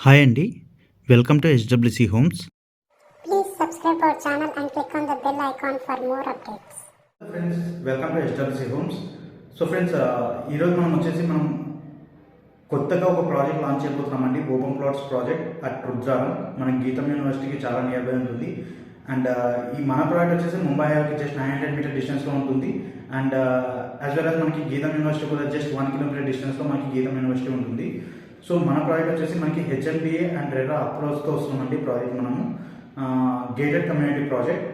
Hi అండి. Welcome to HWC homes. Please subscribe our channel and click on the bell icon for more updates. Friends, welcome to HWC homes. So friends, ఈరోజు మనం కొత్తగా ఒక project launch చేయబోతున్నామండి. Open plots project at Rudraram. మన గీతం యూనివర్సిటీకి చాలా near by ఉంటుంది. And ఈ మన ప్రాజెక్ట్ వచ్చేసి ముంబై హైవేకి జస్ట్ 900 మీటర్ డిస్టెన్స్లో ఉంటుంది. అండ్ యాజ్ వెల్ యాజ్ మనకి గీతం యూనివర్సిటీ కూడా జస్ట్ 1 కిలోమీటర్ డిస్టెన్స్లో మనకి గీతం యూనివర్సిటీ ఉంటుంది. సో మన ప్రాజెక్ట్ వచ్చేసి మనకి హెచ్ఎండిఏ అండ్ రెరా అప్రోచ్తో వస్తున్నామండి. ప్రాజెక్ట్ మనము గేటెడ్ కమ్యూనిటీ ప్రాజెక్ట్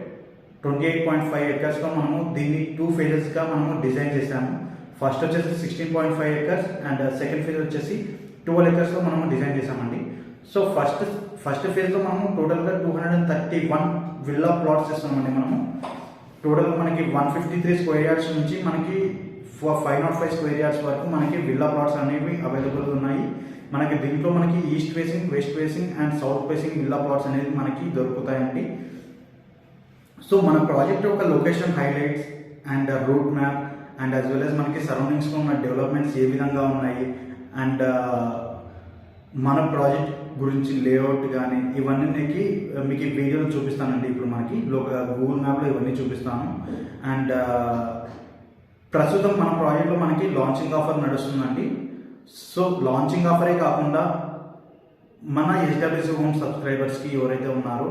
28.5 ఎకర్స్లో మనము దీన్ని 2 ఫేజెస్గా మనము డిజైన్ చేశాము. ఫస్ట్ వచ్చేసి 16.5 ఎకర్స్ అండ్ సెకండ్ ఫేజ్ వచ్చేసి 12 ఎకర్స్లో మనము డిజైన్ చేశామండి. సో ఫస్ట్ ఫేజ్లో మనము టోటల్గా 231 విల్లా ప్లాట్స్ ఇస్తున్నామండి. మనము టోటల్గా మనకి 153 స్క్వేర్ యార్డ్స్ నుంచి మనకి 505 స్క్వేర్ యార్డ్స్ వరకు మనకి విల్లా ప్లాట్స్ అనేవి అవైలబుల్ ఉన్నాయి. మనకి దీంట్లో మనకి east facing, west facing and south facing villa plots అనేది మనకి దొరుకుతాయండి. సో మన ప్రాజెక్ట్ యొక్క location highlights and route map and as well as మనకి సరౌండింగ్స్లో ఉన్న డెవలప్మెంట్స్ ఏ విధంగా ఉన్నాయి అండ్ మన ప్రాజెక్ట్ గురించి లేఅవుట్ కానీ ఇవన్నీ మీకు వీడియోలో చూపిస్తానండి. ఇప్పుడు మనకి గూగుల్ మ్యాప్లో ఇవన్నీ చూపిస్తాను. అండ్ ప్రస్తుతం మన ప్రాజెక్ట్లో మనకి లాంచింగ్ ఆఫర్ నడుస్తుందండి. సో లాంచింగ్ ఆఫరే కాకుండా మన హెచ్‌డబ్ల్యూసీ హోమ్ సబ్స్క్రైబర్స్కి ఎవరైతే ఉన్నారో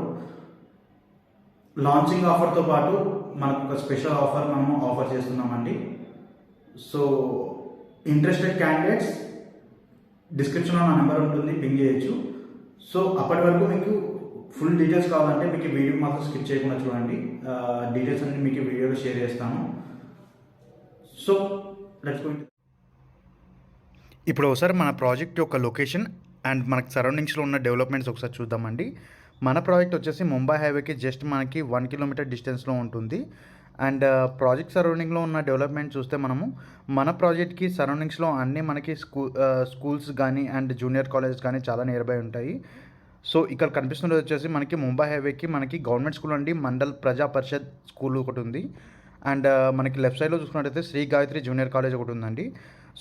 లాంచింగ్ ఆఫర్తో పాటు మనకు ఒక స్పెషల్ ఆఫర్ మనము ఆఫర్ చేస్తున్నామండి. సో ఇంట్రెస్టెడ్ క్యాండిడేట్స్ డిస్క్రిప్షన్లో నా నెంబర్ ఉంటుంది, పింగ్ చేయొచ్చు. సో అప్పటి వరకు మీకు ఫుల్ డీటెయిల్స్ కావాలంటే మీకు వీడియో మాత్రం స్కిప్ చేయకుండా చూడండి. డీటెయిల్స్ అన్ని మీకు వీడియోలో షేర్ చేస్తాను. So let's go. ఇప్పుడు ఒకసారి మన ప్రాజెక్ట్ యొక్క లొకేషన్ అండ్ మనకి సరౌండింగ్స్లో ఉన్న డెవలప్మెంట్స్ ఒకసారి చూద్దామండి. మన ప్రాజెక్ట్ వచ్చేసి ముంబై హైవేకి జస్ట్ మనకి 1 కిలోమీటర్ డిస్టెన్స్లో ఉంటుంది. అండ్ ప్రాజెక్ట్ సరౌండింగ్లో ఉన్న డెవలప్మెంట్ చూస్తే మనము మన ప్రాజెక్ట్కి సరౌండింగ్స్లో అన్నీ మనకి స్కూల్స్ కానీ అండ్ జూనియర్ కాలేజెస్ కానీ చాలా నియర్ బై ఉంటాయి. సో ఇక్కడ కనిపిస్తున్నది వచ్చేసి మనకి ముంబై హైవేకి మనకి గవర్నమెంట్ స్కూల్ అండి, మండల్ ప్రజా పరిషత్ స్కూల్ ఒకటి ఉంది. అండ్ మనకి లెఫ్ట్ సైడ్లో చూసుకున్నట్టయితే శ్రీ గాయత్రి జూనియర్ కాలేజ్ ఒకటి ఉందండి.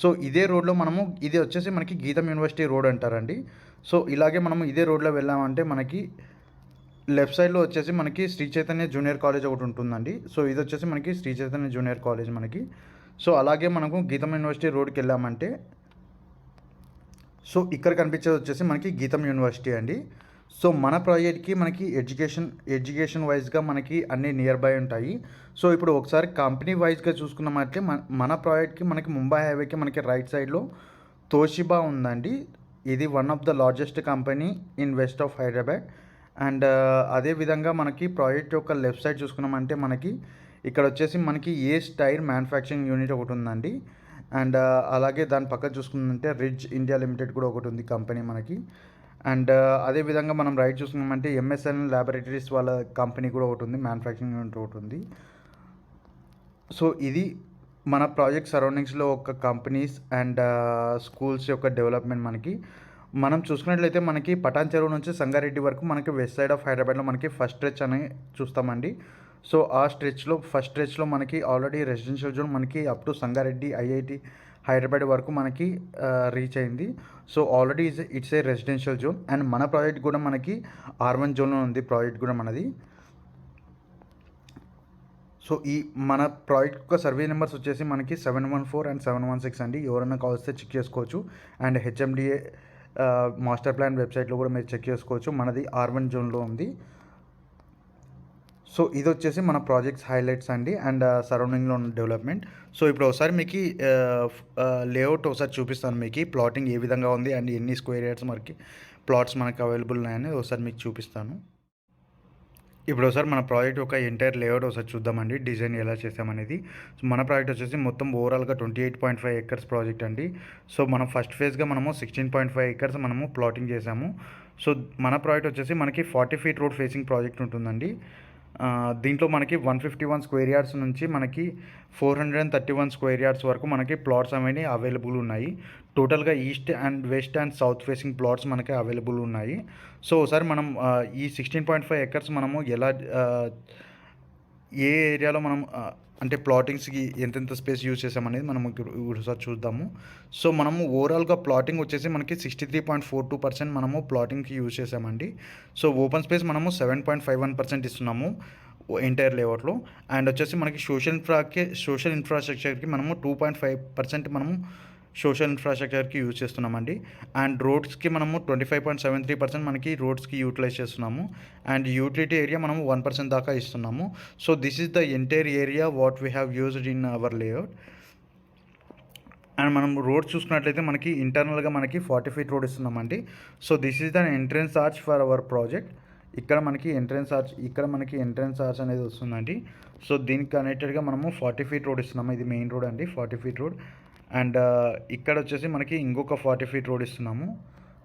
సో ఇదే రోడ్లో ఇది వచ్చేసి మనకి గీతం యూనివర్సిటీ రోడ్ అంటారండి. సో ఇలాగే మనము ఇదే రోడ్లో వెళ్ళామంటే మనకి లెఫ్ట్ సైడ్లో వచ్చేసి మనకి శ్రీ చైతన్య జూనియర్ కాలేజ్ ఒకటి ఉంటుందండి. సో ఇది వచ్చేసి మనకి శ్రీ చైతన్య జూనియర్ కాలేజ్ మనకి. సో అలాగే మనకు గీతం యూనివర్సిటీ రోడ్కి వెళ్ళామంటే సో ఇక్కడ కనిపించేది వచ్చేసి మనకి గీతం యూనివర్సిటీ అండి. సో మన ప్రాజెక్ట్కి మనకి ఎడ్యుకేషన్ వైజ్గా మనకి అన్నీ నియర్ బై ఉంటాయి. సో ఇప్పుడు ఒకసారి కంపెనీ వైజ్గా చూసుకున్నామంటే మన ప్రాజెక్ట్కి మనకి ముంబై హైవేకి మనకి రైట్ సైడ్లో తోషిబా ఉందండి. ఇది one of the largest company in west of Hyderabad. And అదేవిధంగా మనకి ప్రాజెక్ట్ యొక్క లెఫ్ట్ సైడ్ చూసుకున్నామంటే మనకి ఇక్కడ వచ్చేసి మనకి ఏస్ టైర్ మ్యానుఫ్యాక్చరింగ్ యూనిట్ ఒకటి ఉందండి. అండ్ అలాగే దాని పక్కన చూసుకున్నామంటే రిడ్జ్ ఇండియా లిమిటెడ్ కూడా ఒకటి ఉంది కంపెనీ మనకి. అండ్ అదేవిధంగా మనం రైట్ చూసుకున్నామంటే ఎంఎస్ఎన్ ల్యాబొరేటరీస్ వాళ్ళ కంపెనీ కూడా ఒకటి ఉంది, మ్యానుఫ్యాక్చరింగ్ యూనిట్ ఒకటి ఉంది. సో ఇది మన ప్రాజెక్ట్ సరౌండింగ్స్లో ఒక కంపెనీస్ అండ్ స్కూల్స్ యొక్క డెవలప్మెంట్ మనకి. మనం చూసుకున్నట్లయితే మనకి పటాన్ చెరువు నుంచి సంగారెడ్డి వరకు మనకి వెస్ట్ సైడ్ ఆఫ్ హైదరాబాద్లో మనకి ఫస్ట్ స్ట్రెచ్ అని చూస్తామండి. సో ఆ ఫస్ట్ స్ట్రెచ్లో మనకి ఆల్రెడీ రెసిడెన్షియల్ జోన్ మనకి up to Sangareddy IIT Hyderabad వరకు మనకి రీచ్ అయింది. So already it's a residential zone. And మన ప్రాజెక్ట్ కూడా మనకి R1 జోన్లో ఉంది ప్రాజెక్ట్ కూడా మనది. సో ఈ మన ప్రాజెక్ట్ యొక్క సర్వే నెంబర్స్ వచ్చేసి మనకి 714 అండ్ 716 అండి. ఎవరైనా కావస్తే చెక్ చేసుకోవచ్చు. అండ్ హెచ్ఎండిఏ మాస్టర్ ప్లాన్ వెబ్సైట్లో కూడా మీరు చెక్ చేసుకోవచ్చు. మనది R1 జోన్లో ఉంది. సో ఇది వచ్చేసి మన ప్రాజెక్ట్స్ హైలైట్స్ అండి అండ్ సరౌండింగ్లో ఉన్న డెవలప్మెంట్. సో ఇప్పుడు ఒకసారి మీకు లేఅవుట్ ఒకసారి చూపిస్తాను. మీకు ప్లాటింగ్ ఏ విధంగా ఉంది అండ్ ఎన్ని స్క్వేర్ యార్డ్స్ మనకి ప్లాట్స్ మనకి అవైలబుల్ ఉన్నాయని ఒకసారి మీకు చూపిస్తాను. ఇప్పుడు ఒకసారి మన ప్రాజెక్ట్ యొక్క ఎంటైర్ లేఅవుట్ ఒకసారి చూద్దామండి, డిజైన్ ఎలా చేసామనేది. సో మన ప్రాజెక్ట్ వచ్చేసి మొత్తం ఓవరాల్గా 28.5 ఎకర్స్ ప్రాజెక్ట్ అండి. సో మనం ఫస్ట్ ఫేజ్గా మనము 16.5 ఎకర్స్ మనము ప్లాటింగ్ చేసాము. సో మన ప్రాజెక్ట్ వచ్చేసి మనకి 40 ఫీట్ రోడ్ ఫేసింగ్ ప్రాజెక్ట్ ఉంటుందండి. దీంట్లో మనకి 151 స్క్వేర్ యార్డ్స్ నుంచి మనకి 431 స్క్వేర్ యార్డ్స్ వరకు మనకి ప్లాట్స్ అనేవి అవైలబుల్ ఉన్నాయి. టోటల్గా east and west and south facing plots మనకి అవైలబుల్ ఉన్నాయి. సో ఒకసారి మనం ఈ 16.5 ఎకర్స్ మనము ఏ ఏరియాలో మనం అంటే ప్లాటింగ్స్కి ఎంతెంత స్పేస్ యూజ్ చేసామనేది మనం ఒకసారి చూద్దాము. సో మనము ఓవరాల్గా ప్లాటింగ్ వచ్చేసి మనకి 63.42% మనము ప్లాటింగ్కి యూజ్ చేసామండి. సో ఓపెన్ స్పేస్ మనము 7.51% ఇస్తున్నాము ఎంటైర్ లేఅవుట్లో. అండ్ వచ్చేసి మనకి సోషల్ ఇన్ఫ్రాస్ట్రక్చర్కి మనము 2.5% మనము సోషల్ ఇన్ఫ్రాస్ట్రక్చర్కి యూజ్ చేస్తున్నామండి. అండ్ రోడ్స్కి మనము 25.73% మనకి రోడ్స్కి యూటిలైజ్ చేస్తున్నాము. అండ్ యూటిలిటీ ఏరియా మనము 1% దాకా ఇస్తున్నాము. So this is the entire area what we have used in our layout. And మనం రోడ్ చూసుకున్నట్లయితే మనకి ఇంటర్నల్గా మనకి 40 feet రోడ్ ఇస్తున్నామండి. So this is the entrance arch for our project. ఇక్కడ మనకి ఎంట్రన్స్ ఆర్చ్ అనేది వస్తుందండి. సో దీనికి కనెక్టెడ్గా మనము 40 feet రోడ్ ఇస్తున్నాము. ఇది మెయిన్ రోడ్ అండి, 40 feet రోడ్. అండ్ ఇక్కడ వచ్చేసి మనకి ఇంకొక 40 feet రోడ్ ఇస్తున్నాము.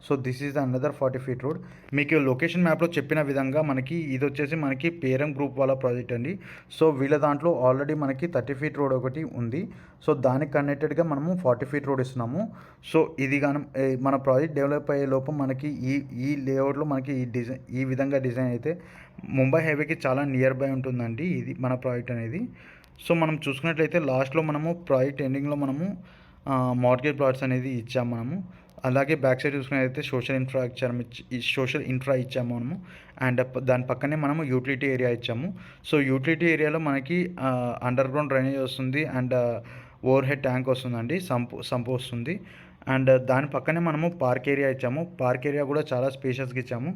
So this is another 40 feet road. మీకు లొకేషన్ మ్యాప్లో చెప్పిన విధంగా మనకి ఇది వచ్చేసి మనకి పేరం గ్రూప్ వాళ్ళ ప్రాజెక్ట్ అండి. సో వీళ్ళ దాంట్లో ఆల్రెడీ మనకి 30 feet రోడ్ ఒకటి ఉంది. సో దానికి కనెక్టెడ్గా మనము 40 feet రోడ్ ఇస్తున్నాము. సో ఇది కానీ మన ప్రాజెక్ట్ డెవలప్ అయ్యే లోపం మనకి ఈ లేఅవుట్లో మనకి ఈ విధంగా డిజైన్ అయితే ముంబై హైవేకి చాలా నియర్ బై ఉంటుందండి ఇది మన ప్రాజెక్ట్ అనేది. సో మనం చూసుకున్నట్లయితే లాస్ట్లో మనము ప్రాజెక్ట్ ఎండింగ్లో మనము మార్గేజ్ ప్లాట్స్ అనేది ఇచ్చాము మనము. అలాగే బ్యాక్ సైడ్ చూసుకున్నట్లయితే సోషల్ ఇన్ఫ్రా ఇచ్చాము మనము. అండ్ దాని పక్కనే మనము యూటిలిటీ ఏరియా ఇచ్చాము. సో యూటిలిటీ ఏరియాలో మనకి అండర్ గ్రౌండ్ డ్రైనేజ్ వస్తుంది. అండ్ ఓవర్ హెడ్ ట్యాంక్ వస్తుందండి, సంపు వస్తుంది. అండ్ దాని పక్కనే మనము పార్క్ ఏరియా ఇచ్చాము. పార్క్ ఏరియా కూడా చాలా స్పేషియస్గా ఇచ్చాము.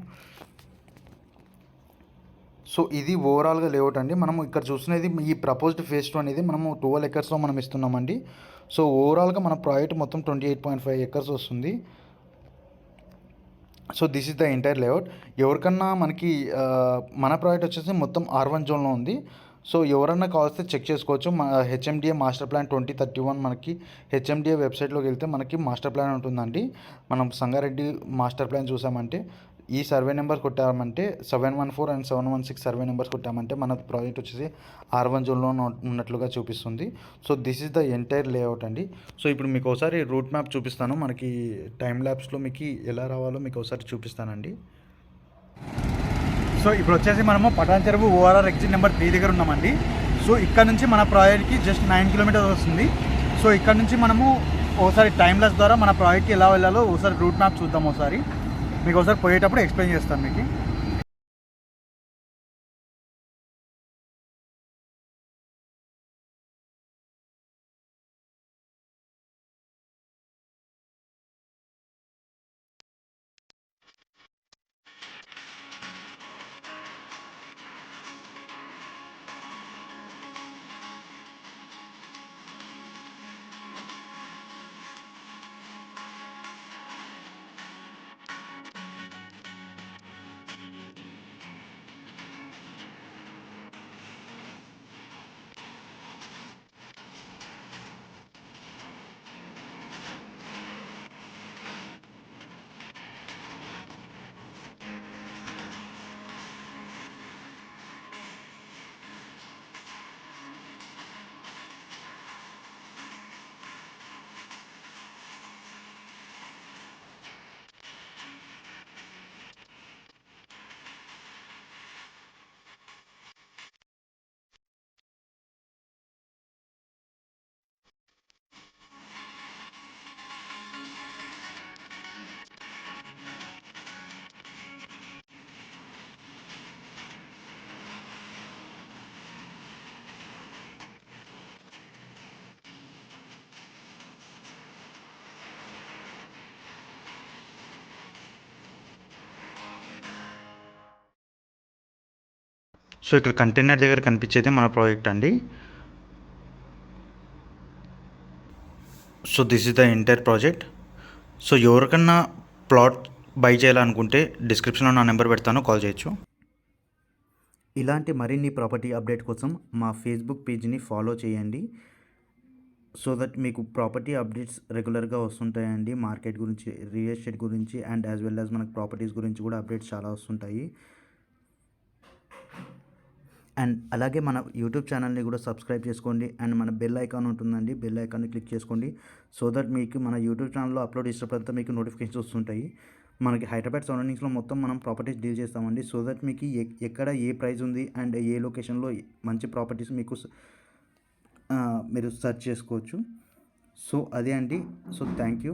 సో ఇది ఓవరాల్గా లేఅవుట్ అండి. మనము ఇక్కడ చూస్తున్నది ఈ ప్రపోజ్డ్ ఫేజ్ 2 అనేది మనము 12 acresలో మనం ఇస్తున్నామండి. సో ఓవరాల్గా మన ప్రాజెక్ట్ మొత్తం 28.5 acres వస్తుంది. So this is the entire layout. ఎవరికన్నా మనకి మన ప్రాజెక్ట్ వచ్చేసి మొత్తం R1 జోన్లో ఉంది. సో ఎవరన్నా కావాల్స్తే చెక్ చేసుకోవచ్చు. హెచ్ఎండిఏ మాస్టర్ ప్లాన్ 2031 మనకి హెచ్ఎండిఏ వెబ్సైట్లోకి వెళ్తే మనకి మాస్టర్ ప్లాన్ ఉంటుందండి. మనం సంగారెడ్డి మాస్టర్ ప్లాన్ చూసామంటే ఈ సర్వే నెంబర్ కొట్టామంటే 714 అండ్ 716 సర్వే నెంబర్స్ కొట్టామంటే మన ప్రాజెక్ట్ వచ్చేసి R1 జోన్లో ఉన్నట్లుగా చూపిస్తుంది. So this is the entire layout అండి. సో ఇప్పుడు మీకు ఒకసారి రూట్ మ్యాప్ చూపిస్తాను. మనకి టైం ల్యాబ్స్లో మీకు ఎలా రావాలో మీకు ఒకసారి చూపిస్తానండి. సో ఇప్పుడు వచ్చేసి మనము పటాన్ చెరువు ఓఆర్ఆర్ ఎగ్జిట్ నెంబర్ 3 దగ్గర ఉన్నామండి. సో ఇక్కడ నుంచి మన ప్రాజెక్ట్కి జస్ట్ 9 kilometers వస్తుంది. సో ఇక్కడ నుంచి మనము ఒకసారి టైమ్లెస్ ద్వారా మన ప్రాజెక్ట్కి ఎలా వెళ్ళాలో ఒకసారి రూట్ మ్యాప్ చూద్దాం. ఒకసారి మీకు ఒకసారి పోయేటప్పుడు ఎక్స్ప్లెయిన్ చేస్తాను మీకు. సో ఇక్కడ కంటైనర్ దగ్గర కనిపించేది మన ప్రాజెక్ట్ అండి. So this is the entire project. So ఎవరికన్నా ప్లాట్ బై చేయాలనుకుంటే డిస్క్రిప్షన్లో నా నెంబర్ పెడతాను, కాల్ చేయొచ్చు. ఇలాంటి మరిన్ని ప్రాపర్టీ అప్డేట్ కోసం మా ఫేస్బుక్ పేజ్ని ఫాలో చేయండి. సో దట్ మీకు ప్రాపర్టీ అప్డేట్స్ రెగ్యులర్గా వస్తుంటాయండి. మార్కెట్ గురించి, రియల్ ఎస్టేట్ గురించి అండ్ యాజ్ వెల్ యాజ్ మనకు ప్రాపర్టీస్ గురించి కూడా అప్డేట్స్ చాలా వస్తుంటాయి. అండ్ అలాగే మన యూట్యూబ్ ఛానల్ని కూడా సబ్స్క్రైబ్ చేసుకోండి. అండ్ మన బెల్ ఐకాన్ ఉంటుందండి, బెల్ ఐకాన్ని క్లిక్ చేసుకోండి. సో దట్ మీకు మన యూట్యూబ్ ఛానల్లో అప్లోడ్ చేసినప్పుడంతా మీకు నోటిఫికేషన్స్ వస్తుంటాయి. మనకి హైదరాబాద్ సరౌండింగ్స్లో మొత్తం మనం ప్రాపర్టీస్ డీల్ చేస్తామండి. సో దట్ మీకు ఎక్కడ ఏ ప్రైస్ ఉంది అండ్ ఏ లొకేషన్లో మంచి ప్రాపర్టీస్ మీకు మీరు సెర్చ్ చేసుకోవచ్చు. సో అదే అండి. So thank you.